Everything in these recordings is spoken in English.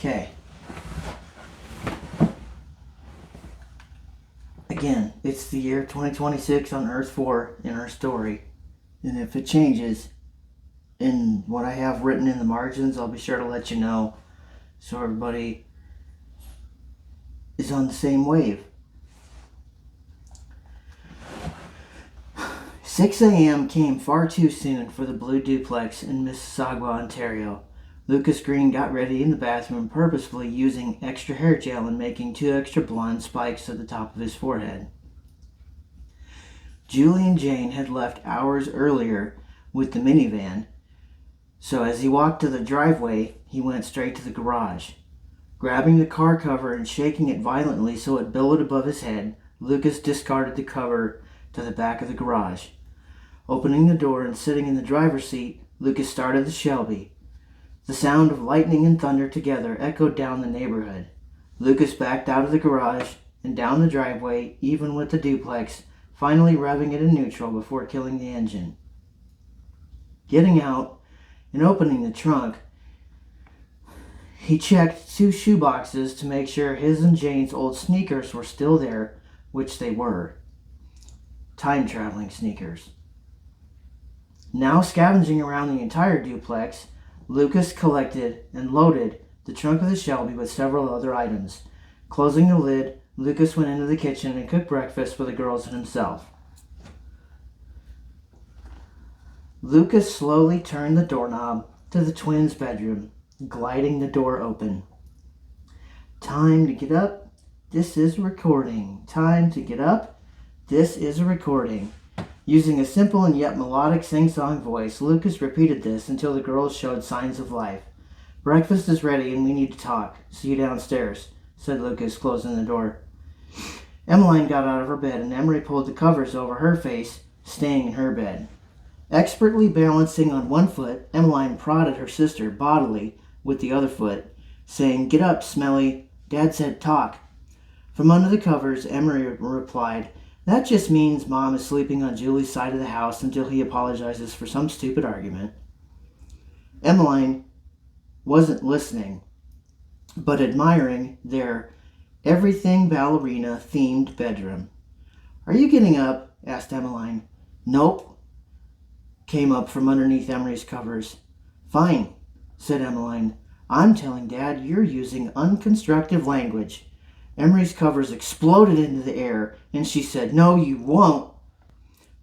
Okay. Again, it's the year 2026 on Earth 4 in our story. And if it changes in what I have written in the margins, I'll be sure to let you know so everybody is on the same wave. 6 a.m. came far too soon for the blue duplex in Mississauga, Ontario. Lucas Green got ready in the bathroom, purposefully using extra hair gel and making 2 extra blonde spikes at the top of his forehead. Julie and Jane had left hours earlier with the minivan, so as he walked to the driveway, he went straight to the garage. Grabbing the car cover and shaking it violently so it billowed above his head, Lucas discarded the cover to the back of the garage. Opening the door and sitting in the driver's seat, Lucas started the Shelby. The sound of lightning and thunder together echoed down the neighborhood. Lucas backed out of the garage and down the driveway, even with the duplex, finally revving it in neutral before killing the engine. Getting out and opening the trunk, he checked 2 shoeboxes to make sure his and Jane's old sneakers were still there, which they were. Time-traveling sneakers. Now scavenging around the entire duplex, Lucas collected and loaded the trunk of the Shelby with several other items. Closing the lid, Lucas went into the kitchen and cooked breakfast for the girls and himself. Lucas slowly turned the doorknob to the twins' bedroom, gliding the door open. Time to get up. This is recording. Time to get up. This is a recording. Using a simple and yet melodic sing-song voice, Lucas repeated this until the girls showed signs of life. Breakfast is ready and we need to talk. See you downstairs, said Lucas, closing the door. Emmeline got out of her bed and Emery pulled the covers over her face, staying in her bed. Expertly balancing on one foot, Emmeline prodded her sister bodily with the other foot, saying, "Get up, Smelly. Dad said talk." From under the covers, Emery replied, "That just means Mom is sleeping on Julie's side of the house until he apologizes for some stupid argument." Emmeline wasn't listening, but admiring their everything ballerina themed bedroom. "Are you getting up?" asked Emmeline. "Nope," came up from underneath Emery's covers. "Fine," said Emmeline. "I'm telling Dad you're using unconstructive language." Emery's covers exploded into the air, and she said, "No, you won't."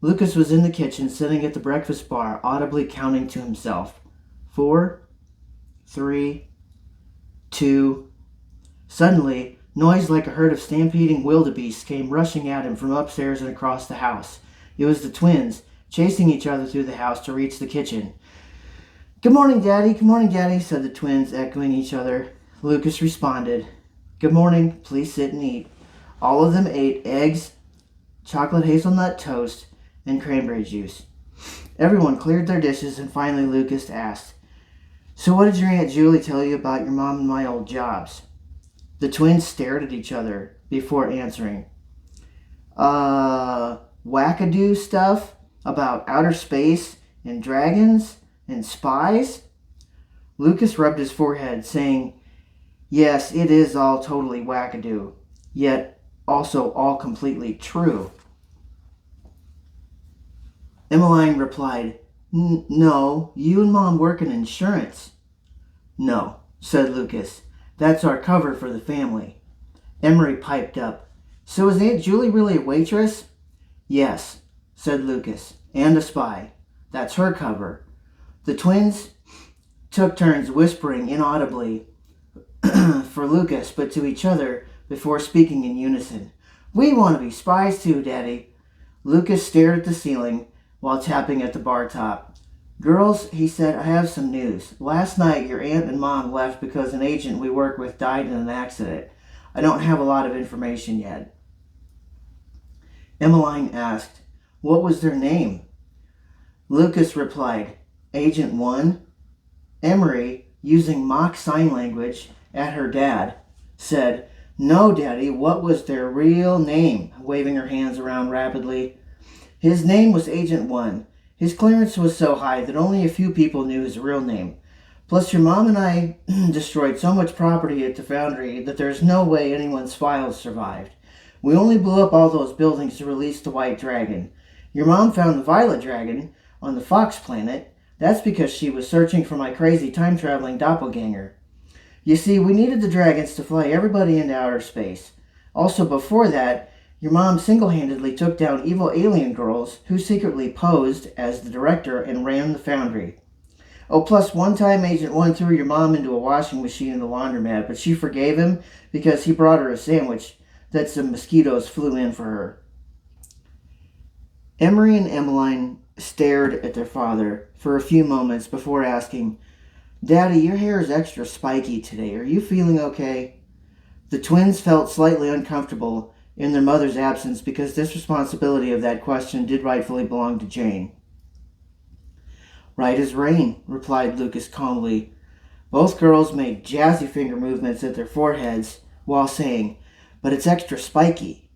Lucas was in the kitchen, sitting at the breakfast bar, audibly counting to himself. 4, 3, 2. Suddenly, noise like a herd of stampeding wildebeests came rushing at him from upstairs and across the house. It was the twins, chasing each other through the house to reach the kitchen. "Good morning, Daddy. Good morning, Daddy," said the twins, echoing each other. Lucas responded, "Good morning. Please sit and eat." All of them ate eggs, chocolate hazelnut toast, and cranberry juice. Everyone cleared their dishes, and finally Lucas asked, "So what did your Aunt Julie tell you about your mom and my old jobs?" The twins stared at each other before answering. Wackadoo stuff about outer space and dragons and spies?" Lucas rubbed his forehead, saying, "Yes, it is all totally wackadoo, yet also all completely true." Emmeline replied, "No, you and Mom work in insurance." "No," said Lucas. "That's our cover for the family." Emery piped up, "So is Aunt Julie really a waitress?" "Yes," said Lucas, "and a spy. That's her cover." The twins took turns whispering inaudibly for Lucas, but to each other before speaking in unison. "We want to be spies too, Daddy." Lucas stared at the ceiling while tapping at the bar top. "Girls," he said, "I have some news. Last night your aunt and Mom left because an agent we work with died in an accident. I don't have a lot of information yet." Emmeline asked, "What was their name?" Lucas replied, "Agent 1. Emery, using mock sign language at her dad, said, "No, Daddy, what was their real name?" waving her hands around rapidly. "His name was Agent 1. His clearance was so high that only a few people knew his real name. Plus, your mom and I destroyed so much property at the foundry that there's no way anyone's files survived. We only blew up all those buildings to release the White Dragon. Your mom found the Violet Dragon on the Fox planet. That's because she was searching for my crazy time-traveling doppelganger. You see, we needed the dragons to fly everybody into outer space. Also, before that, your mom single-handedly took down evil alien girls who secretly posed as the director and ran the foundry. Oh, plus one time Agent 1 threw your mom into a washing machine in the laundromat, but she forgave him because he brought her a sandwich that some mosquitoes flew in for her. Emery and Emmeline stared at their father for a few moments before asking, "Daddy, your hair is extra spiky today. Are you feeling okay?" The twins felt slightly uncomfortable in their mother's absence because this responsibility of that question did rightfully belong to Jane. "Right as rain," replied Lucas calmly. Both girls made jazzy finger movements at their foreheads while saying, "But it's extra spiky."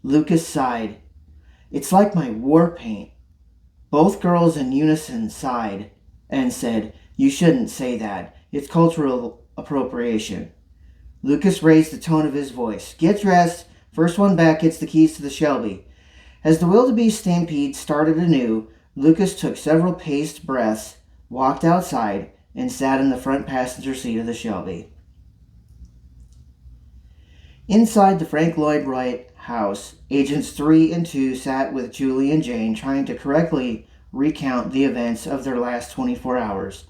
Lucas sighed. "It's like my war paint." Both girls in unison sighed and said, "You shouldn't say that. It's cultural appropriation." Lucas raised the tone of his voice. "Get dressed. First one back gets the keys to the Shelby." As the wildebeest stampede started anew, Lucas took several paced breaths, walked outside, and sat in the front passenger seat of the Shelby. Inside the Frank Lloyd Wright house, Agents 3 and 2 sat with Julie and Jane trying to correctly recount the events of their last 24 hours.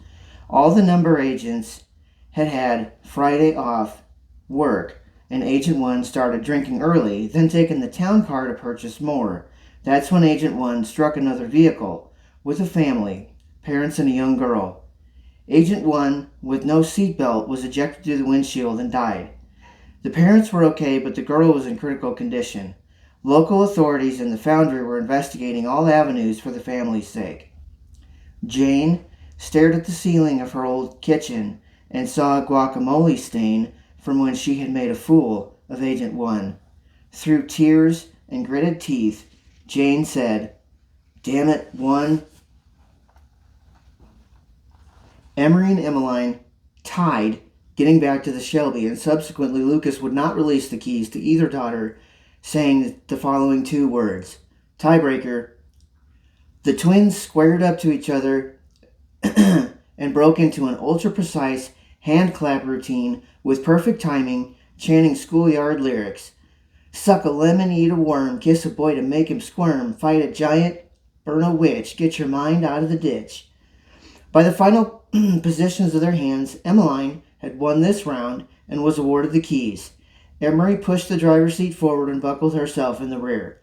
All the number agents had had Friday off work, and Agent 1 started drinking early, then taking the town car to purchase more. That's when Agent 1 struck another vehicle with a family, parents and a young girl. Agent 1, with no seatbelt, was ejected through the windshield and died. The parents were okay, but the girl was in critical condition. Local authorities and the foundry were investigating all avenues for the family's sake. Jane stared at the ceiling of her old kitchen and saw a guacamole stain from when she had made a fool of Agent 1. Through tears and gritted teeth, Jane said, "Damn it, 1." Emery and Emmeline tied getting back to the Shelby, and subsequently Lucas would not release the keys to either daughter, saying the following 2 words, "Tiebreaker." The twins squared up to each other and broke into an ultra-precise hand clap routine with perfect timing, chanting schoolyard lyrics. "Suck a lemon, eat a worm, kiss a boy to make him squirm, fight a giant, burn a witch, get your mind out of the ditch." By the final positions of their hands, Emmeline had won this round and was awarded the keys. Emery pushed the driver's seat forward and buckled herself in the rear.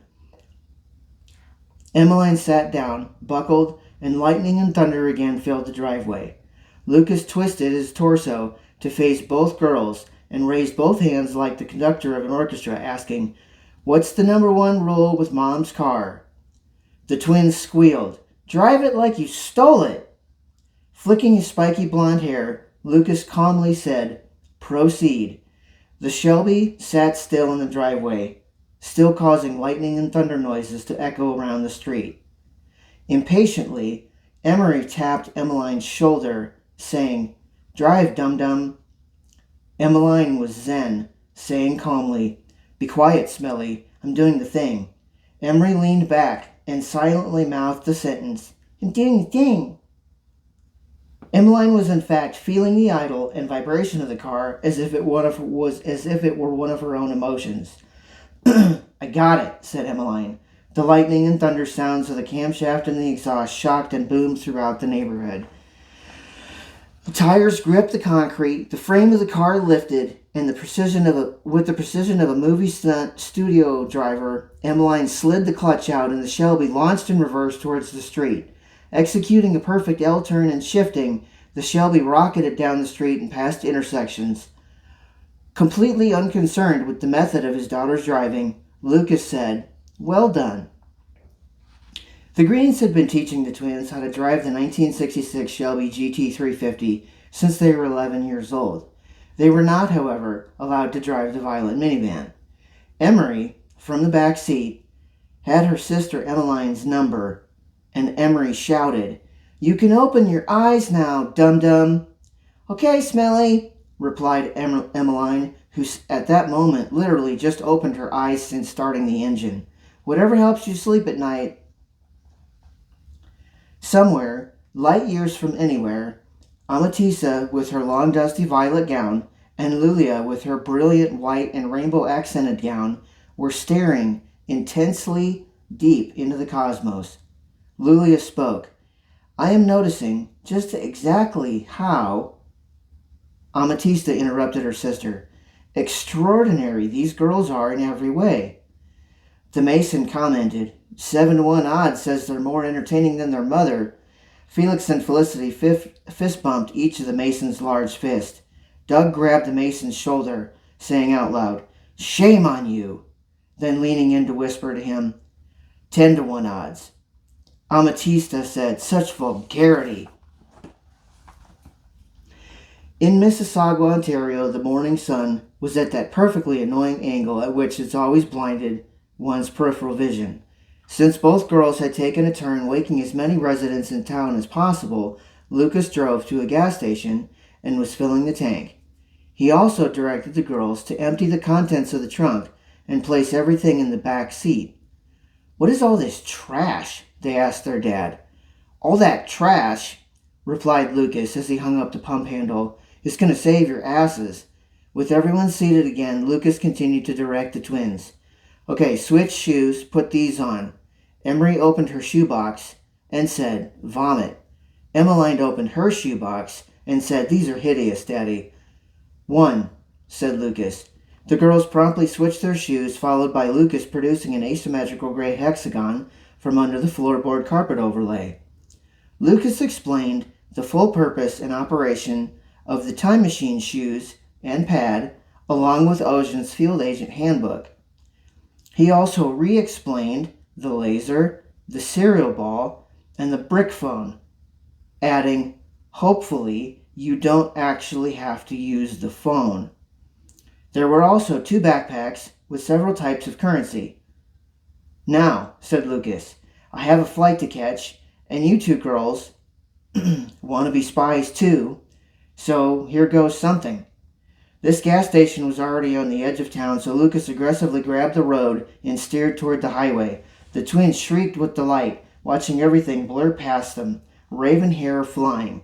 Emmeline sat down, buckled, and lightning and thunder again filled the driveway. Lucas twisted his torso to face both girls and raised both hands like the conductor of an orchestra, asking, "What's the number 1 rule with Mom's car?" The twins squealed, "Drive it like you stole it." Flicking his spiky blonde hair, Lucas calmly said, "Proceed." The Shelby sat still in the driveway, still causing lightning and thunder noises to echo around the street. Impatiently, Emery tapped Emmeline's shoulder, saying, "Drive, dum-dum." Emmeline was zen, saying calmly, "Be quiet, Smelly. I'm doing the thing." Emery leaned back and silently mouthed the sentence, "I'm doing the thing." Emmeline was in fact feeling the idle and vibration of the car as if it were one of her own emotions. "I got it," said Emmeline. The lightning and thunder sounds of the camshaft and the exhaust shocked and boomed throughout the neighborhood. The tires gripped the concrete, the frame of the car lifted, and with the precision of a movie stunt studio driver, Emmeline slid the clutch out and the Shelby launched in reverse towards the street. Executing a perfect L-turn and shifting, the Shelby rocketed down the street and past intersections. Completely unconcerned with the method of his daughter's driving, Lucas said, "Well done." The Greens had been teaching the twins how to drive the 1966 Shelby GT350 since they were 11 years old. They were not, however, allowed to drive the violet minivan. Emery, from the back seat, had her sister Emmeline's number, and Emery shouted, "You can open your eyes now, dum-dum." Okay, Smelly, replied Emmeline, who at that moment literally just opened her eyes since starting the engine. Whatever helps you sleep at night. Somewhere, light years from anywhere, Amatista, with her long dusty violet gown, and Lulia, with her brilliant white and rainbow-accented gown, were staring intensely deep into the cosmos. Lulia spoke. I am noticing just exactly how... Amatista interrupted her sister. Extraordinary these girls are in every way. The Mason commented. 7-to-1 odds says they're more entertaining than their mother. Felix and Felicity fist-bumped each of the Mason's large fists. Doug grabbed the Mason's shoulder, saying out loud, Shame on you! Then leaning in to whisper to him, 10-to-1 odds. Amatista said, Such vulgarity! In Mississauga, Ontario, the morning sun was at that perfectly annoying angle at which it's always blinded one's peripheral vision. Since both girls had taken a turn waking as many residents in town as possible, Lucas drove to a gas station and was filling the tank. He also directed the girls to empty the contents of the trunk and place everything in the back seat. What is all this trash? They asked their dad. All that trash, replied Lucas as he hung up the pump handle, is going to save your asses. With everyone seated again, Lucas continued to direct the twins. Okay, switch shoes, put these on. Emery opened her shoebox and said, Vomit. Emmeline opened her shoebox and said, These are hideous, Daddy. 1, said Lucas. The girls promptly switched their shoes, followed by Lucas producing an asymmetrical gray hexagon from under the floorboard carpet overlay. Lucas explained the full purpose and operation of the Time Machine shoes and pad, along with Ocean's Field Agent Handbook. He also re-explained the laser, the cereal ball, and the brick phone, adding, hopefully, you don't actually have to use the phone. There were also 2 backpacks with several types of currency. Now, said Lucas, I have a flight to catch, and you 2 girls want to be spies too, so here goes something. This gas station was already on the edge of town, so Lucas aggressively grabbed the road and steered toward the highway. The twins shrieked with delight, watching everything blur past them, raven hair flying.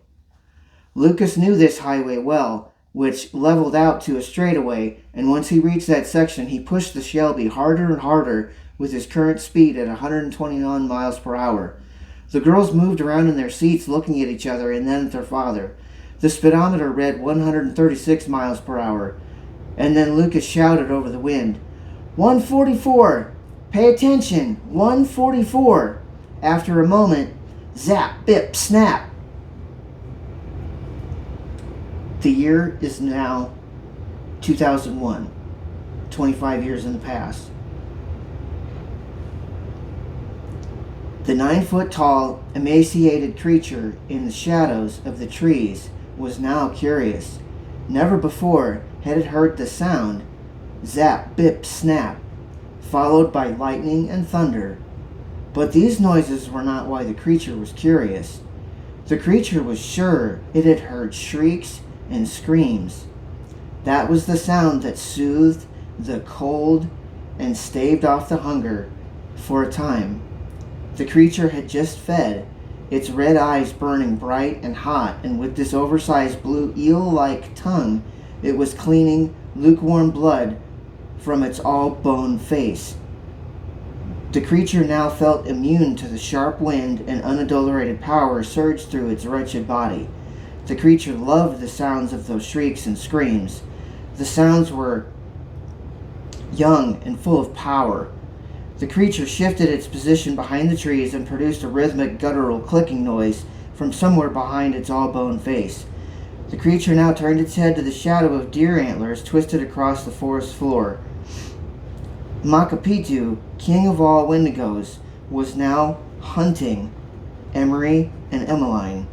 Lucas knew this highway well, which leveled out to a straightaway, and once he reached that section, he pushed the Shelby harder and harder with his current speed at 129 miles per hour. The girls moved around in their seats, looking at each other and then at their father. The speedometer read 136 miles per hour, and then Lucas shouted over the wind, 144! Pay attention! 144! After a moment, zap, bip, snap! The year is now 2001, 25 years in the past. The 9-foot-tall, emaciated creature in the shadows of the trees was now curious. Never before had it heard the sound, zap, bip, snap, followed by lightning and thunder. But these noises were not why the creature was curious. The creature was sure it had heard shrieks and screams. That was the sound that soothed the cold and staved off the hunger for a time. The creature had just fed, its red eyes burning bright and hot, and with this oversized blue eel-like tongue, it was cleaning lukewarm blood from its all-bone face. The creature now felt immune to the sharp wind, and unadulterated power surged through its wretched body. The creature loved the sounds of those shrieks and screams. The sounds were young and full of power. The creature shifted its position behind the trees and produced a rhythmic guttural clicking noise from somewhere behind its all-bone face. The creature now turned its head to the shadow of deer antlers twisted across the forest floor. Makapitu, king of all Wendigos, was now hunting Emery and Emmeline.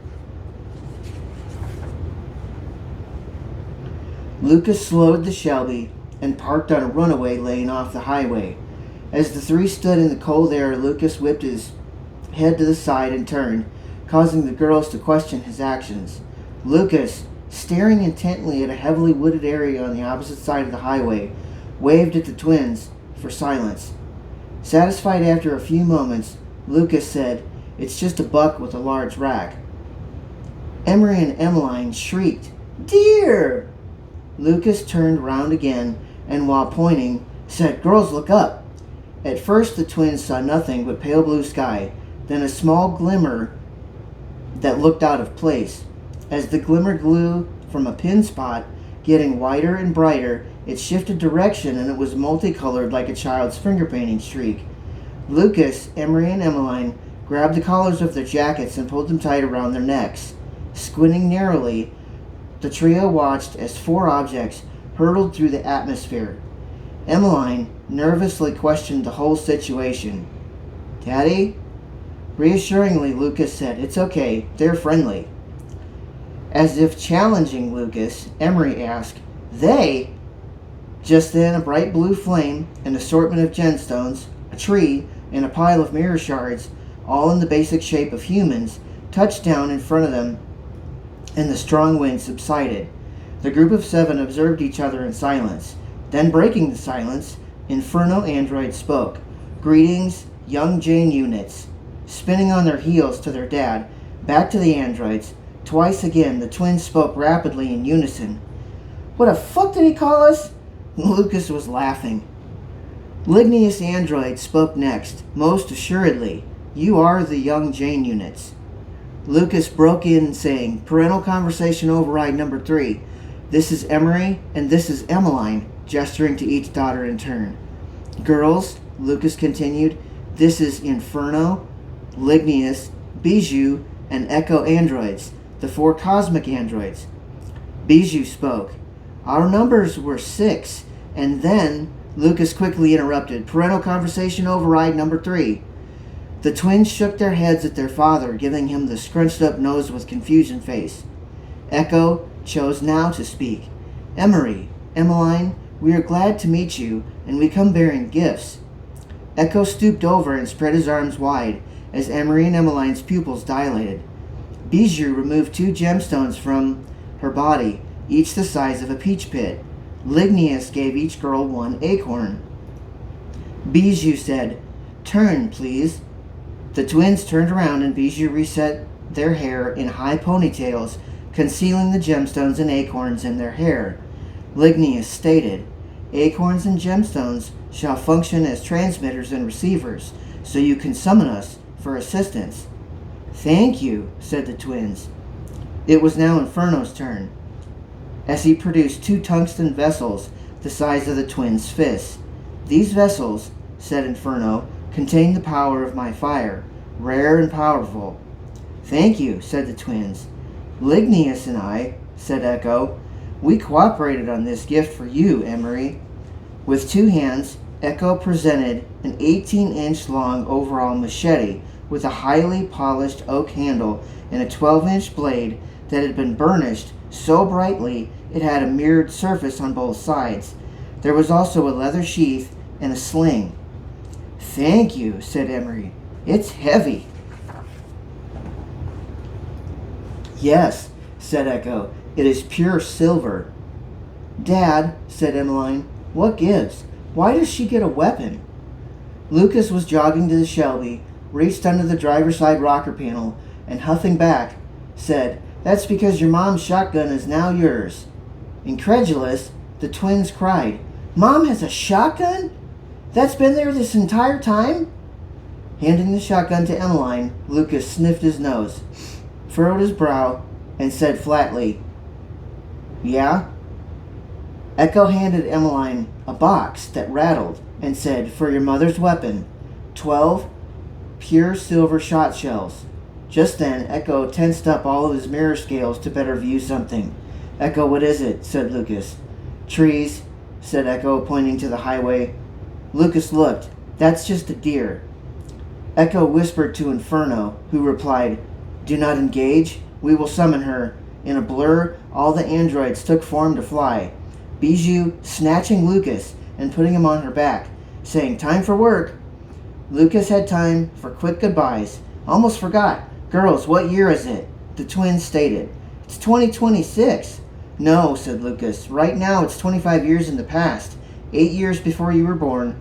Lucas slowed the Shelby and parked on a runaway lane off the highway. As the 3 stood in the cold air, Lucas whipped his head to the side and turned, causing the girls to question his actions. Lucas, staring intently at a heavily wooded area on the opposite side of the highway, waved at the twins for silence. Satisfied after a few moments, Lucas said, "It's just a buck with a large rack." Emery and Emmeline shrieked, "Deer!" Lucas turned round again and, while pointing, said, "Girls, look up." At first the twins saw nothing but pale blue sky, then a small glimmer that looked out of place. As the glimmer grew from a pin spot, getting wider and brighter, it shifted direction and it was multicolored like a child's finger painting streak. Lucas, Emery, and Emmeline grabbed the collars of their jackets and pulled them tight around their necks. Squinting narrowly, the trio watched as four objects hurtled through the atmosphere. Emmeline nervously questioned the whole situation. "Daddy?" Reassuringly, Lucas said, "It's okay, they're friendly." As if challenging Lucas, Emery asked, "They?" Just then, a bright blue flame, an assortment of gemstones, a tree, and a pile of mirror shards, all in the basic shape of humans, touched down in front of them, and the strong wind subsided. The group of seven observed each other in silence. Then, breaking the silence, Inferno androids spoke. "Greetings, young Jane units." Spinning on their heels to their dad, back to the androids. Twice again, the twins spoke rapidly in unison. "What the fuck did he call us?" Lucas was laughing. Ligneous android spoke next. "Most assuredly, you are the young Jane units." Lucas broke in saying, "Parental conversation override number 3. This is Emery, and this is Emmeline," gesturing to each daughter in turn. "Girls," Lucas continued, "this is Inferno, Ligneous, Bijou, and Echo androids, the 4 cosmic androids." Bijou spoke. "Our numbers were 6, and then," Lucas quickly interrupted, "parental conversation override number 3. The twins shook their heads at their father, giving him the scrunched up nose with confusion face. Echo chose now to speak. "Emery, Emmeline, we are glad to meet you, and we come bearing gifts." Echo stooped over and spread his arms wide as Emery and Emmeline's pupils dilated. Bijou removed 2 gemstones from her body, each the size of a peach pit. Ligneous gave each girl 1 acorn. Bijou said, "Turn, please." The twins turned around and Bijou reset their hair in high ponytails, concealing the gemstones and acorns in their hair. Ligneous stated, "Acorns and gemstones shall function as transmitters and receivers, so you can summon us for assistance." "Thank you," said the twins. It was now Inferno's turn, as he produced 2 tungsten vessels the size of the twins' fists. "These vessels," said Inferno, "contain the power of my fire, rare and powerful." "Thank you," said the twins. "Ligneous and I," said Echo, "we cooperated on this gift for you, Emery." With 2 hands, Echo presented an 18-inch long overall machete with a highly polished oak handle and a 12-inch blade that had been burnished so brightly it had a mirrored surface on both sides. There was also a leather sheath and a sling. "Thank you," said Emery. "It's heavy." "Yes," said Echo. "It is pure silver." "Dad," said Emmeline, "what gives? Why does she get a weapon?" Lucas was jogging to the Shelby, reached under the driver's side rocker panel, and huffing back, said, "That's because your mom's shotgun is now yours." Incredulous, the twins cried, "Mom has a shotgun? That's been there this entire time?" Handing the shotgun to Emmeline, Lucas sniffed his nose, furrowed his brow, and said flatly, "Yeah?" Echo handed Emmeline a box that rattled and said, "For your mother's weapon, 12 pure silver shot shells." Just then, Echo tensed up all of his mirror scales to better view something. "Echo, what is it?" said Lucas. "Trees," said Echo, pointing to the highway. Lucas looked. "That's just a deer." Echo whispered to Inferno, who replied, "Do not engage. We will summon her." In a blur, all the androids took form to fly. Bijou snatching Lucas and putting him on her back, saying, "Time for work." Lucas had time for quick goodbyes. "Almost forgot. Girls, what year is it?" The twins stated. It's 2026. No, said Lucas. Right now it's 25 years in the past. 8 years before you were born.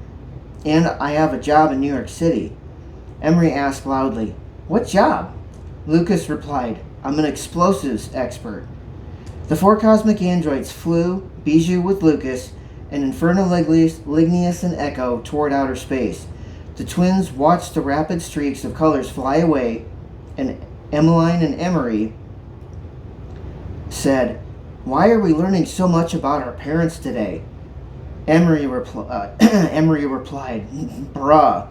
And I have a job in New York City. Emery asked loudly, What job? Lucas replied, I'm an explosives expert. The four cosmic androids flew, Bijou with Lucas, and Inferno Lignius and Echo toward outer space. The twins watched the rapid streaks of colors fly away, and Emmeline and Emery said, Why are we learning so much about our parents today? Emery replied, Bruh.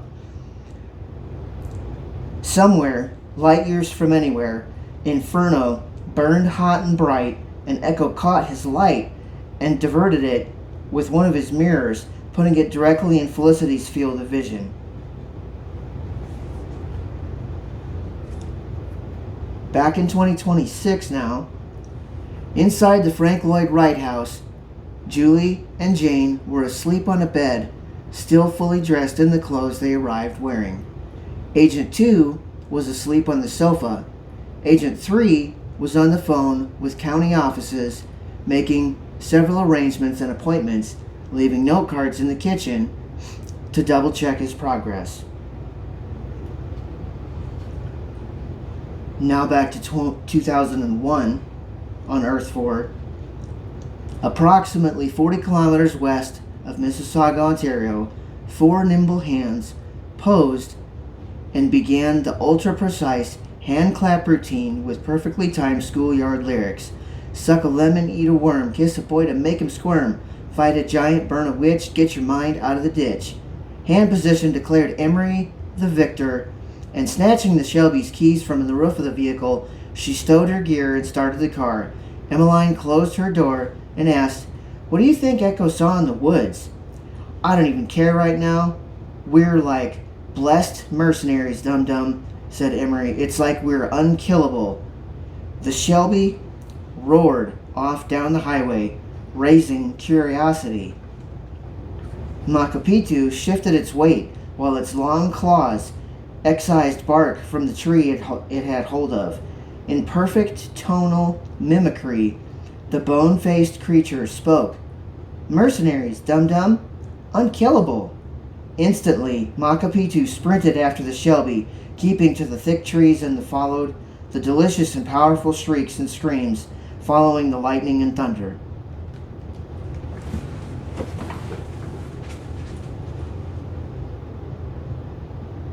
Somewhere, light years from anywhere, Inferno burned hot and bright, and Echo caught his light and diverted it with one of his mirrors, putting it directly in Felicity's field of vision. Back in 2026 now, inside the Frank Lloyd Wright house, Julie and Jane were asleep on a bed, still fully dressed in the clothes they arrived wearing. Agent 2 was asleep on the sofa. Agent 3 was on the phone with county offices, making several arrangements and appointments, leaving note cards in the kitchen to double check his progress. Now back to 2001 on Earth 4. Approximately 40 kilometers west of Mississauga, Ontario, four nimble hands posed and began the ultra-precise hand-clap routine with perfectly timed schoolyard lyrics. Suck a lemon, eat a worm, kiss a boy to make him squirm, fight a giant, burn a witch, get your mind out of the ditch. Hand position declared Emery the victor, and snatching the Shelby's keys from the roof of the vehicle, she stowed her gear and started the car. Emmeline closed her door and asked, What do you think Echo saw in the woods? I don't even care right now. We're like blessed mercenaries, dum-dum, said Emery. It's like we're unkillable. The Shelby roared off down the highway, raising curiosity. Makapitu shifted its weight while its long claws excised bark from the tree it had hold of. In perfect tonal mimicry, the bone-faced creature spoke. Mercenaries, dum-dum, unkillable. Instantly, Makapitu sprinted after the Shelby, keeping to the thick trees, and followed the delicious and powerful shrieks and screams, following the lightning and thunder.